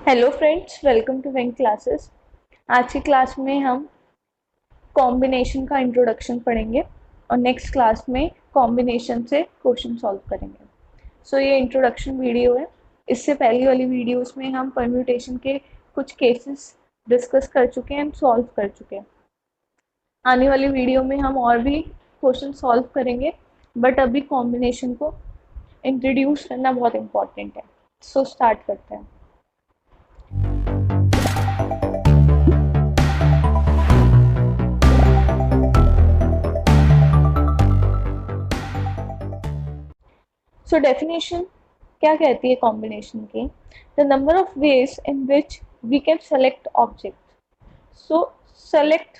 Hello friends, welcome to वेंक classes. आज की क्लास में हम कॉम्बिनेशन का इंट्रोडक्शन पढ़ेंगे और नेक्स्ट क्लास में कॉम्बिनेशन से क्वेश्चन सॉल्व करेंगे। ये इंट्रोडक्शन वीडियो है। इससे पहली वाली वीडियोस में हम परम्यूटेशन के कुछ केसेस डिस्कस कर चुके हैं एंड सॉल्व कर चुके हैं। आने वाली वीडियो में हम और भी क्वेश्चन सॉल्व करेंगे, बट अभी कॉम्बिनेशन को इंट्रोड्यूस करना बहुत इम्पॉर्टेंट है। स्टार्ट करते हैं। डेफिनेशन क्या कहती है कॉम्बिनेशन की? The number of ways in which we can select object. Select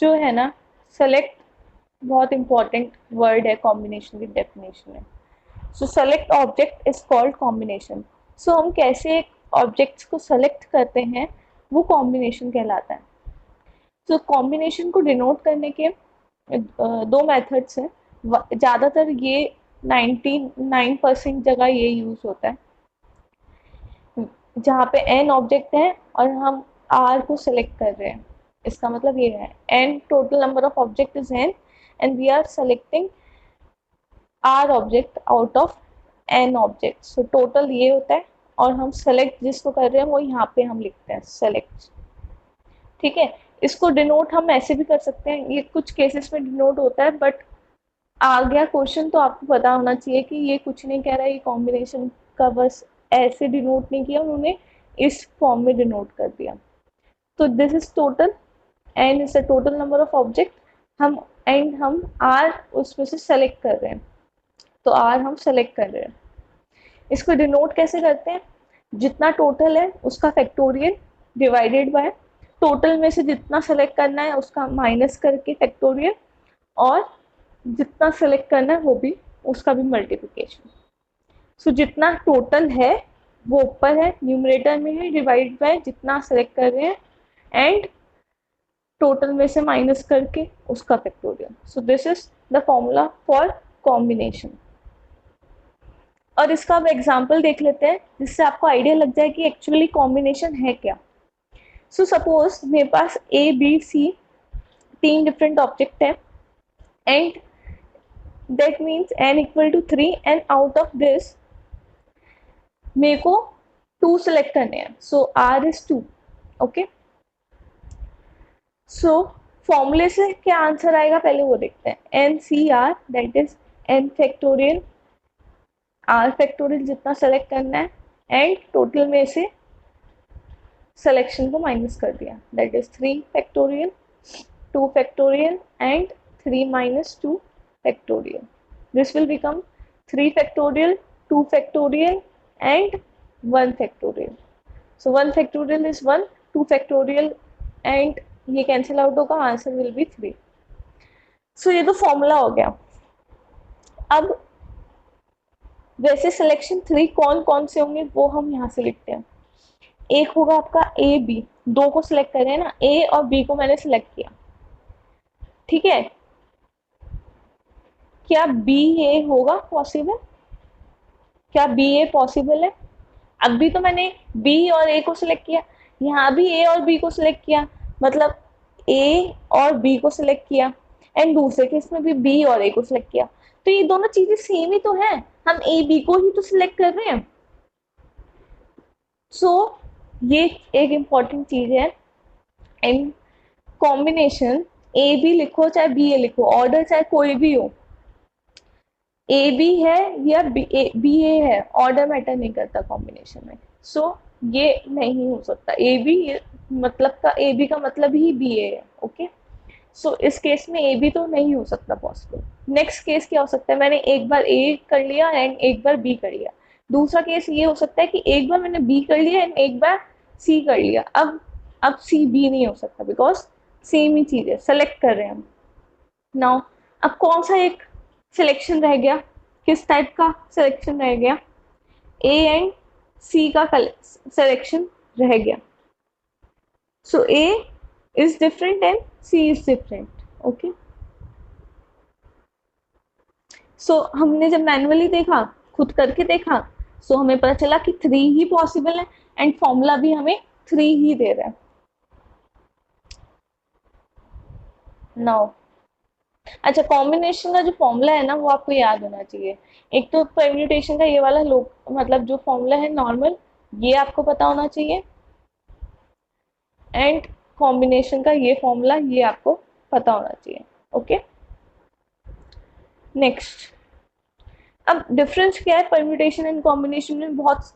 जो है ना, सेलेक्ट बहुत इंपॉर्टेंट वर्ड है कॉम्बिनेशन की डेफिनेशन में। Select object is called combination. हम कैसे ऑब्जेक्ट्स को सेलेक्ट करते हैं वो कॉम्बिनेशन कहलाता है। कॉम्बिनेशन को डिनोट करने के दो मेथड्स हैं। ज़्यादातर ये 99% जगह ये यूज होता है जहाँ पे n ऑब्जेक्ट है और हम r को सिलेक्ट कर रहे हैं। इसका मतलब ये है n total number of object is n and we are selecting r object out of n object. Total ये होता है और हम सेलेक्ट जिसको कर रहे हैं वो यहाँ पे हम लिखते हैं सेलेक्ट। ठीक है, इसको डिनोट हम ऐसे भी कर सकते हैं, ये कुछ केसेस में डिनोट होता है, बट आ गया क्वेश्चन तो आपको पता होना चाहिए कि ये कुछ नहीं कह रहा है, ये कॉम्बिनेशन का बस ऐसे डिनोट नहीं किया उन्होंने, इस फॉर्म में डिनोट कर दिया। तो this is total and is the total number of object. हम आर उसमें से सेलेक्ट कर रहे हैं, तो आर हम सेलेक्ट कर रहे हैं। इसको डिनोट कैसे करते हैं? जितना टोटल है उसका फैक्टोरियल डिवाइडेड बाय टोटल में से जितना सेलेक्ट करना है उसका माइनस करके फैक्टोरियल, और जितना सेलेक्ट करना है वो भी उसका भी मल्टीप्लिकेशन। जितना टोटल है वो ऊपर है, न्यूमरेटर में है, डिवाइड बाय जितना सेलेक्ट कर रहे हैं एंड टोटल में से माइनस करके उसका factorial. This is the formula for combination. और इसका अब एग्जाम्पल देख लेते हैं जिससे आपको आइडिया लग जाए कि एक्चुअली कॉम्बिनेशन है क्या। सपोज मेरे पास ए बी सी तीन डिफरेंट ऑब्जेक्ट है and that means n equal to 3 and out of this मेरे को 2 सेलेक्ट करने हैं। r is 2। ओके, फॉर्मूले से क्या आंसर आएगा पहले वो देखते हैं। n c r that is n factorial, r factorial जितना सेलेक्ट करना है एंड टोटल में से सिलेक्शन को माइनस कर दिया, that is 3 factorial, 2 factorial and 3 minus 2 factorial. This will become 3 factorial, 2 factorial and 1 factorial. 1 factorial is 1, 2 factorial and ये cancel out होगा, आंसर विल बी 3। ये तो फॉर्मूला हो गया। अब वैसे सिलेक्शन 3 कौन कौन से होंगे वो हम यहाँ से लिखते हैं। एक होगा आपका ए बी, दो को सिलेक्ट कर रहे हैं ना, ए और बी को मैंने सिलेक्ट किया। ठीक है, क्या बी ए होगा पॉसिबल? क्या बी ए पॉसिबल है? अब भी तो मैंने बी और ए को सिलेक्ट किया, यहाँ भी ए और बी को सिलेक्ट किया, मतलब ए और बी को सिलेक्ट किया एंड दूसरे केस में भी बी और ए को सिलेक्ट किया। तो ये दोनों चीजें सेम ही तो है, हम ए बी को ही तो सिलेक्ट कर रहे हैं। ये एक इंपॉर्टेंट चीज है इन कॉम्बिनेशन। ए बी लिखो चाहे बी ए लिखो, ऑर्डर चाहे कोई भी हो, ए बी है या बी ए है, ऑर्डर मैटर नहीं करता कॉम्बिनेशन में। ये नहीं हो सकता। ए बी मतलब का, ए बी का मतलब ही बी ए है। ओके, इस केस में ए बी तो नहीं हो सकता पॉसिबल। नेक्स्ट केस क्या हो सकता है? मैंने एक बार ए कर लिया एंड एक बार बी कर लिया। दूसरा केस ये हो सकता है कि एक बार मैंने बी कर लिया एंड एक बार सी कर लिया। अब सी बी नहीं हो सकता बिकॉज सेम ही चीज है, सेलेक्ट कर रहे हैं हम। नाउ अब कौन सा एक सिलेक्शन रह गया? किस टाइप का सिलेक्शन रह गया? ए एंड सी का सिलेक्शन रह गया। A is different and C is different. Okay, हमने जब मैनुअली देखा, खुद करके देखा, हमें पता चला कि 3 ही पॉसिबल है एंड फॉर्मूला भी हमें 3 ही दे रहा है। नाउ अच्छा, कॉम्बिनेशन का जो फॉर्मूला है ना वो आपको याद होना चाहिए। एक तो परम्यूटेशन का ये वाला लोग मतलब जो फॉर्मूला है नॉर्मल, ये आपको पता होना चाहिए, एंड कॉम्बिनेशन का ये फॉर्मूला ये आपको पता होना चाहिए। ओके, नेक्स्ट, अब डिफरेंस क्या है परम्यूटेशन एंड कॉम्बिनेशन में, बहुत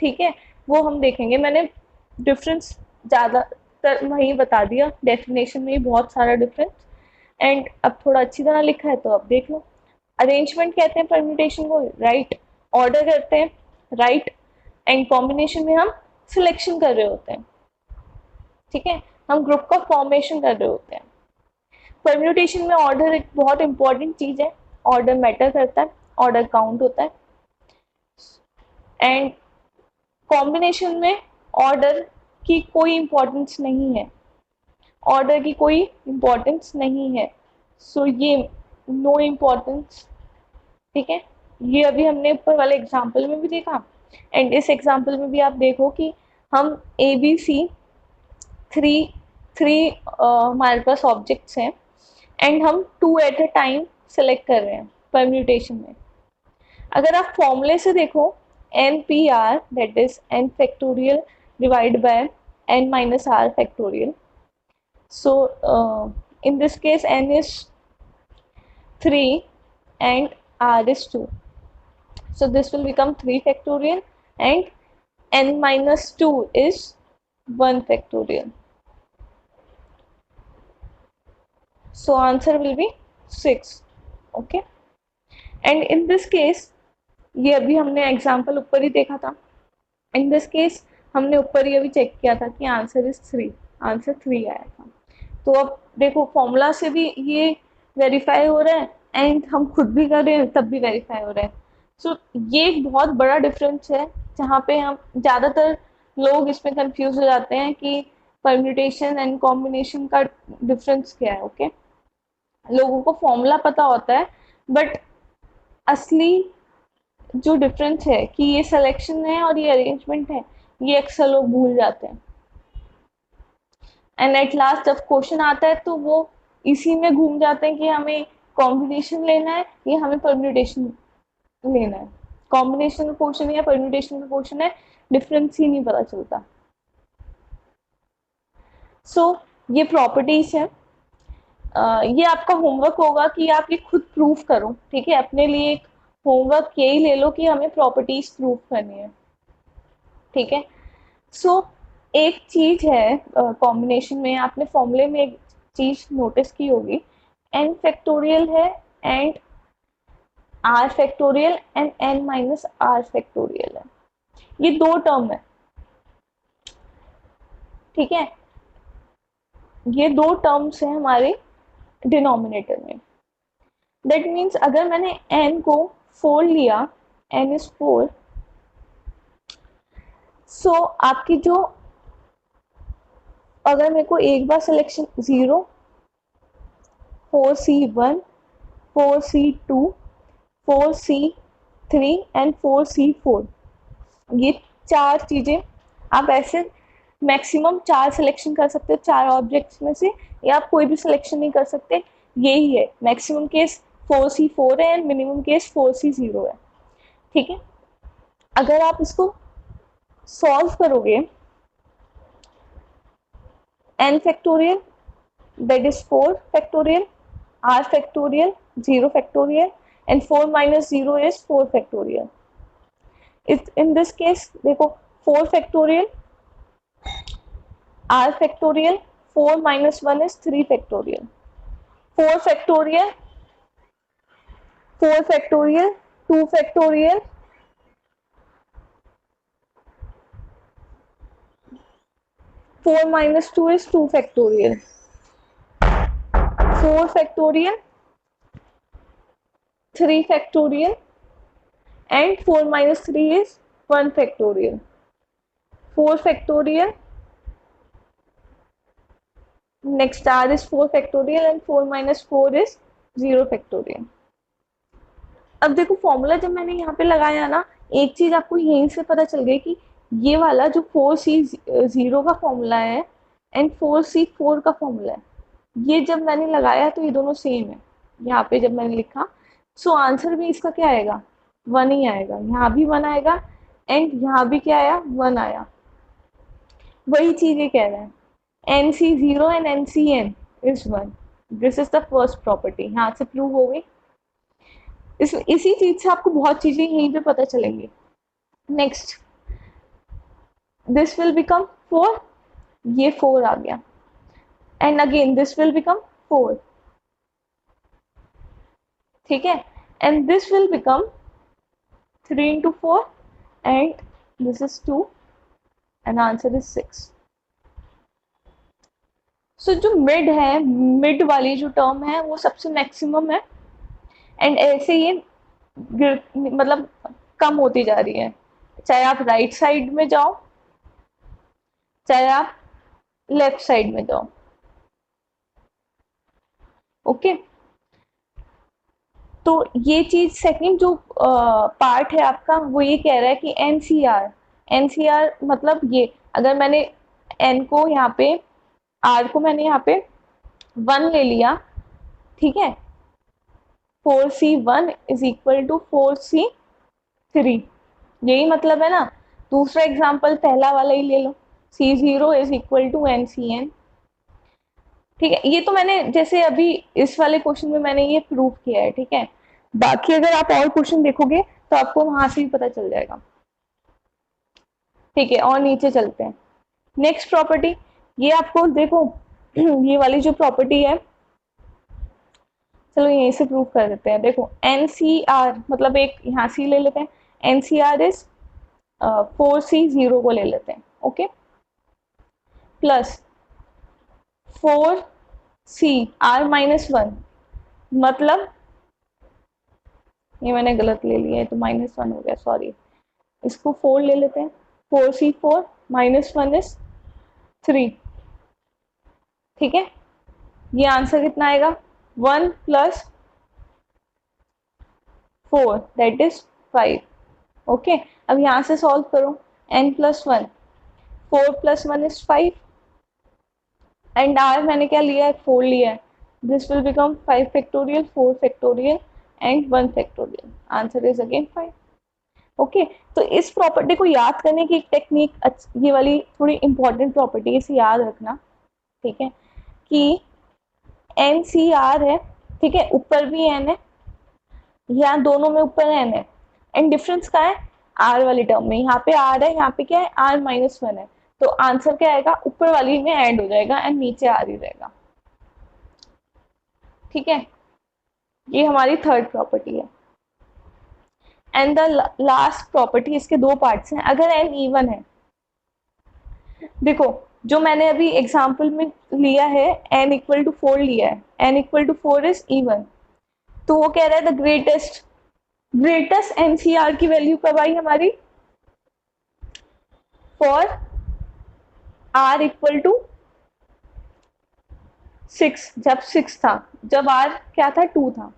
ठीक है वो हम देखेंगे। मैंने डिफरेंस ज़्यादातर वही बता दिया, डेफिनेशन में ही बहुत सारा डिफरेंस, एंड अब थोड़ा अच्छी तरह लिखा है तो अब देख लो। अरेंजमेंट कहते हैं परम्यूटेशन को, राइट, ऑर्डर करते हैं, राइट, एंड कॉम्बिनेशन में हम सिलेक्शन कर रहे होते हैं, ठीक है, हम ग्रुप का फॉर्मेशन कर रहे होते हैं। परम्यूटेशन में ऑर्डर एक बहुत इंपॉर्टेंट चीज है, ऑर्डर मैटर करता है, ऑर्डर काउंट होता है, एंड कॉम्बिनेशन में ऑर्डर की कोई इंपॉर्टेंस नहीं है, ऑर्डर की कोई इंपॉर्टेंस नहीं है, सो ये नो इम्पोर्टेंस, ठीक है। ये अभी हमने ऊपर वाले एग्जाम्पल में भी देखा, एंड इस एग्जाम्पल में भी आप देखो कि हम A B C three three हमारे पास ऑब्जेक्ट्स हैं, एंड हम 2 एट अ टाइम सेलेक्ट कर रहे हैं परम्यूटेशन में। अगर आप फॉर्मूले से देखो, N P R that is N factorial divide by N minus R factorial, so in this case n is 3 and r is 2, so this will become 3 factorial and n minus 2 is 1 factorial, so answer will be 6. okay, and in this case ये अभी हमने example ऊपर ही देखा था, in this case हमने ऊपर ही अभी check किया था कि आंसर इज 3, आंसर 3 आया था। तो अब देखो फॉर्मूला से भी ये वेरीफाई हो रहा है एंड हम खुद भी कर रहे हैं तब भी वेरीफाई हो रहा है। सो ये एक बहुत बड़ा डिफरेंस है जहाँ पे हम ज़्यादातर लोग इसमें कंफ्यूज हो जाते हैं कि परम्यूटेशन एंड कॉम्बिनेशन का डिफरेंस क्या है। ओके, लोगों को फॉर्मूला पता होता है बट असली जो डिफरेंस है कि ये सिलेक्शन है और ये अरेंजमेंट है, ये अक्सर लोग भूल जाते हैं, एंड एट लास्ट जब क्वेश्चन आता है तो वो इसी में घूम जाते हैं कि हमें कॉम्बिनेशन लेना है या हमें परम्यूटेशन लेना है। कॉम्बिनेशन का क्वेश्चन या परम्यूटेशन का क्वेश्चन है, डिफरेंस ही नहीं पता चलता। सो ये प्रॉपर्टीज है। ये आपका होमवर्क होगा कि आप ये खुद प्रूफ करो, ठीक है, अपने लिए एक होमवर्क यही ले लो कि हमें प्रॉपर्टीज प्रूफ करनी है, ठीक है। सो एक चीज है कॉम्बिनेशन में, आपने फॉर्मूले में एक चीज नोटिस की होगी, एन फैक्टोरियल है and R factorial and N minus R factorial है, ये 2 टर्म है, ठीक है, ये 2 टर्म्स हैं हमारे डिनोमिनेटर में। दैट मीन्स अगर मैंने n को 4 लिया, n इज 4, सो आपकी जो, अगर मेरे को एक बार selection 0, 4C1, 4C2, 4C3 and 4C4, ये 4 चीजें आप ऐसे मैक्सिमम 4 सिलेक्शन कर सकते हो 4 ऑब्जेक्ट्स में से, या आप कोई भी सिलेक्शन नहीं कर सकते, यही है मैक्सिमम केस 4C4 है एंड मिनिमम केस 4C0 है, ठीक है। अगर आप इसको सॉल्व करोगे, n factorial that is 4 factorial, r factorial 0 factorial and 4 minus 0 is 4 factorial. In this case देखो 4 factorial, r factorial, 4 minus 1 is 3 factorial, 4 factorial, 4 factorial, 2 factorial, 4 minus 2 is 2 factorial, 4 factorial, 3 factorial and 4 minus 3 is 1 factorial, 4 factorial, next r is 4 factorial and 4 minus 4 is 0 factorial. अब देखो formula जब मैंने यहाँ पे लगाया ना, एक चीज आपको यहीं से पता चल गई कि ये वाला जो 4C0 का फॉर्मूला है एंड 4C4 का फॉर्मूला है, ये जब मैंने लगाया तो ये दोनों सेम है। यहाँ पे जब मैंने लिखा, सो आंसर भी इसका क्या आएगा, 1 ही आएगा। यहाँ भी 1 आएगा एंड यहाँ भी क्या आया, 1 आया। वही चीज ये कह रहा है, NC0 and NCN is 1। This is the first property, यहाँ से प्रूव हो गई। इसी चीज से आपको बहुत चीजें यहीं पे पता चलेंगी। नेक्स्ट, दिस विल बिकम 4, ये 4 आ गया, and again this will become 4, ठीक है, and this will become 3 into 4 and this is 2 and answer is 6। सो जो मिड है, मिड वाली जो टर्म है वो सबसे मैक्सिमम है, एंड ऐसे ये मतलब कम होती जा रही है, चाहे आप राइट साइड में जाओ चाहे आप लेफ्ट साइड में जाओ। ओके, तो ये चीज सेकंड जो पार्ट है आपका, वो ये कह रहा है कि एनसीआर मतलब ये, अगर मैंने एन को यहाँ पे, आर को मैंने यहाँ पे 1 ले लिया, ठीक है, 4C1 is equal to 4C3, यही मतलब है ना। दूसरा एग्जाम्पल पहला वाला ही ले लो, C0 is equal to NCN, ठीक है। ये तो मैंने जैसे अभी इस वाले क्वेश्चन में मैंने ये प्रूव किया है, ठीक है। बाकी अगर आप और क्वेश्चन देखोगे तो आपको वहां से भी पता चल जाएगा, ठीक है। और नीचे चलते हैं, नेक्स्ट प्रॉपर्टी, ये आपको देखो ये वाली जो प्रॉपर्टी है, चलो यहीं से प्रूव कर देते हैं। देखो NCR मतलब एक यहाँ सी ले लेते हैं, NCR इज 4C0 को ले लेते हैं, ओके, प्लस 4CR-1, मतलब ये मैंने गलत ले लिया है तो -1 हो गया, सॉरी, इसको 4 ले लेते हैं, 4C4 -1 इज 3, ठीक है। ये आंसर कितना आएगा, 1 + 4 दैट इज 5, ओके। अब यहाँ से सॉल्व करो, n+1, 4 + 1 इज 5 एंड r मैंने क्या लिया है, 4 लिया है, this will become 5 factorial, 4 factorial and 1 factorial, answer is again 5, okay. तो इस प्रॉपर्टी को याद करने की एक टेक्निक, ये वाली थोड़ी इंपॉर्टेंट प्रॉपर्टी, इसे याद रखना, ठीक है, कि NCR है, ठीक है, ऊपर भी n है, यहाँ दोनों में ऊपर n है, एंड डिफरेंस क्या है, r वाली टर्म में, यहाँ पे r है, यहाँ पे क्या है, r-1 है, तो आंसर क्या आएगा, ऊपर वाली में ऐड हो जाएगा एंड नीचे r ही रहेगा, ठीक है। ये हमारी थर्ड प्रॉपर्टी है। एंड द लास्ट प्रॉपर्टी, इसके दो पार्ट्स हैं। अगर n इवन है, देखो जो मैंने अभी एग्जांपल में लिया है, n = 4 लिया है, n = 4 इज इवन, तो वो कह रहा है द ग्रेटेस्ट NCR की वैल्यू कब आई हमारी, फॉर r = 6, जब 6 था, जब r क्या था, 2 था,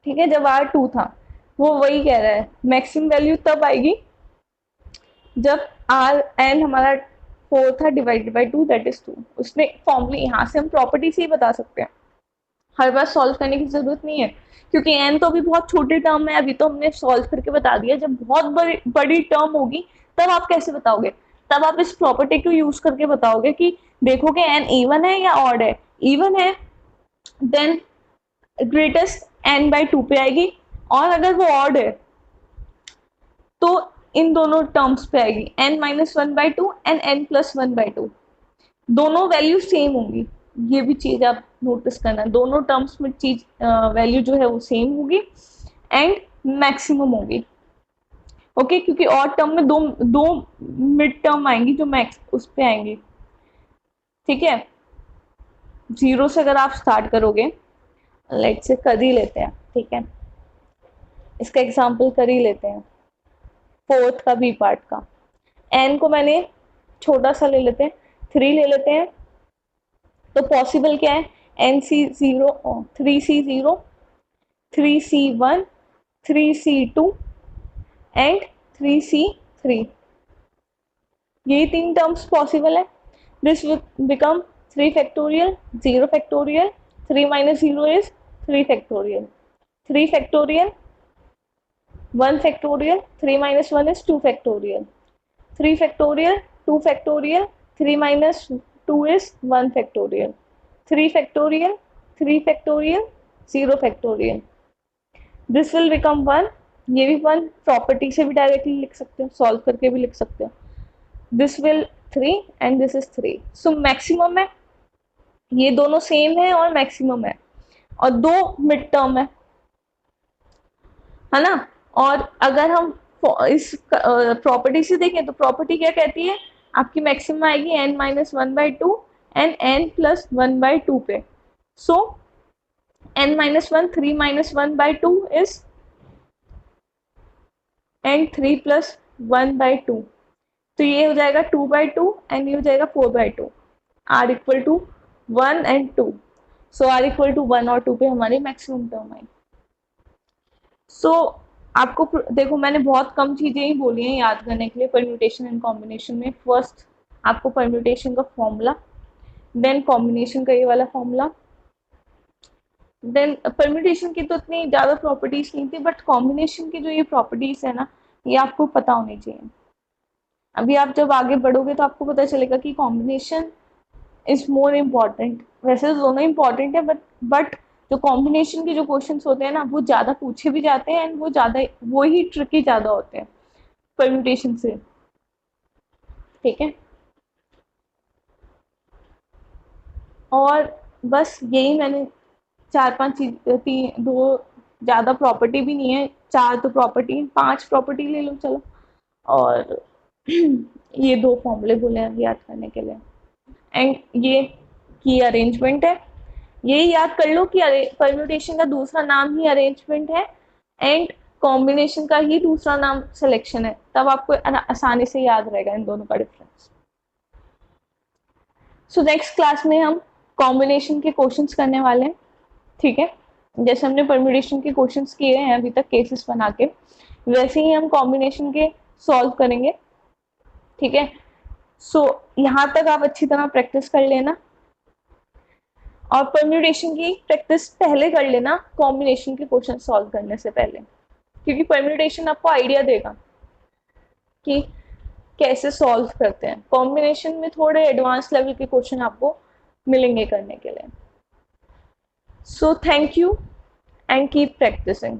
ठीक है, जब r 2 था। वो वही कह रहा है मैक्सिमम वैल्यू तब आएगी जब n हमारा 4 था डिवाइडेड बाई 2 दैट इज 2। उसने फॉर्मूले, यहाँ से हम प्रॉपर्टी से ही बता सकते हैं, हर बार सॉल्व करने की जरूरत नहीं है, क्योंकि n तो अभी बहुत छोटी टर्म है, अभी तो हमने सॉल्व करके बता दिया। जब बहुत बड़ी टर्म होगी तब आप कैसे बताओगे, तब आप इस प्रॉपर्टी को यूज करके बताओगे कि देखोगे n इवन है या ऑड है, इवन है देन ग्रेटेस्ट n/2 पे आएगी, और अगर वो ऑड है तो इन दोनों टर्म्स पे आएगी, n-1/2 एंड n+1/2, दोनों वैल्यू सेम होंगी। ये भी चीज आप नोटिस करना, दोनों टर्म्स में चीज वैल्यू जो है वो सेम होगी एंड मैक्सिमम होगी, ओके, क्योंकि और टर्म में दो मिड टर्म आएंगी जो मैक्स उस पे आएंगी, ठीक है। 0 से अगर आप स्टार्ट करोगे, लेट से कर ही लेते हैं, ठीक है, इसका एग्जाम्पल कर ही लेते हैं, फोर्थ का बी पार्ट का। n को मैंने छोटा सा ले लेते हैं, 3 ले लेते हैं, तो पॉसिबल क्या है, NC0 3C0 3C1 3C2 and 3c3, यही 3 टर्म्स पॉसिबल है. This will become 3 factorial, 0 factorial, 3 minus 0 is 3 factorial, 3 factorial, 1 factorial, 3 minus 1 is 2 factorial, 3 factorial, 2 factorial, 3 minus 2 is 1 factorial, 3 factorial, 3 factorial, 0 factorial. This will become 1. ये भी 1 property से भी directly लिख सकते हो, solve करके भी लिख सकते हो. This will 3 and this is 3. So maximum है, ये दोनों सेम है और मैक्सिमम है, और 2 मिड टर्म है ना. और अगर हम इस प्रॉपर्टी से देखें तो प्रॉपर्टी क्या कहती है, आपकी मैक्सिमम आएगी n minus 1/2 and n plus 1/2 पे. सो n minus 1, 3 minus 1/2 is n 3 plus 1/2. तो ये हो जाएगा 2/2 एंड ये हो जाएगा 4/2. R equal to 1 and 2. So R equal to 1 और 2 पे हमारी मैक्सिमम टर्म आई. सो आपको देखो, मैंने बहुत कम चीजें ही बोली हैं याद करने के लिए परम्यूटेशन एंड कॉम्बिनेशन में. फर्स्ट आपको परम्यूटेशन का फॉर्मूला, देन कॉम्बिनेशन का ये वाला फॉर्मूला, देन परम्यूटेशन की तो इतनी ज्यादा प्रॉपर्टीज नहीं थी, बट कॉम्बिनेशन की जो ये प्रॉपर्टीज है ना, ये आपको पता होनी चाहिए. अभी आप जब आगे बढ़ोगे तो आपको पता चलेगा कि कॉम्बिनेशन इज मोर इम्पॉर्टेंट. वैसे तो दोनों इम्पॉर्टेंट है, बट जो कॉम्बिनेशन के जो क्वेश्चंस होते हैं ना, वो ज़्यादा पूछे भी जाते हैं एंड वो ज़्यादा, वो ही ट्रिकी ज़्यादा होते हैं परम्यूटेशन से. ठीक है, और बस यही मैंने 4-5 चीज, 2 ज़्यादा प्रॉपर्टी भी नहीं है, 4 तो प्रॉपर्टी, 5 प्रॉपर्टी ले लो चलो, और ये 2 फॉर्मूले बोले हैं याद करने के लिए. एंड ये की अरेंजमेंट है, यही याद कर लो कि परम्यूटेशन का दूसरा नाम ही अरेंजमेंट है एंड कॉम्बिनेशन का ही दूसरा नाम सिलेक्शन है. तब आपको आसानी से याद रहेगा इन दोनों का डिफरेंस. सो नेक्स्ट क्लास में हम कॉम्बिनेशन के क्वेश्चंस करने वाले हैं. ठीक है, जैसे हमने परम्यूटेशन के क्वेश्चंस किए हैं अभी तक केसेस बना के, वैसे ही हम कॉम्बिनेशन के सॉल्व करेंगे. ठीक है, सो यहाँ तक आप अच्छी तरह प्रैक्टिस कर लेना, और परम्यूटेशन की प्रैक्टिस पहले कर लेना कॉम्बिनेशन के क्वेश्चन सॉल्व करने से पहले, क्योंकि परम्यूटेशन आपको आइडिया देगा कि कैसे सॉल्व करते हैं. कॉम्बिनेशन में थोड़े एडवांस लेवल के क्वेश्चन आपको मिलेंगे करने के लिए. So thank you and keep practising.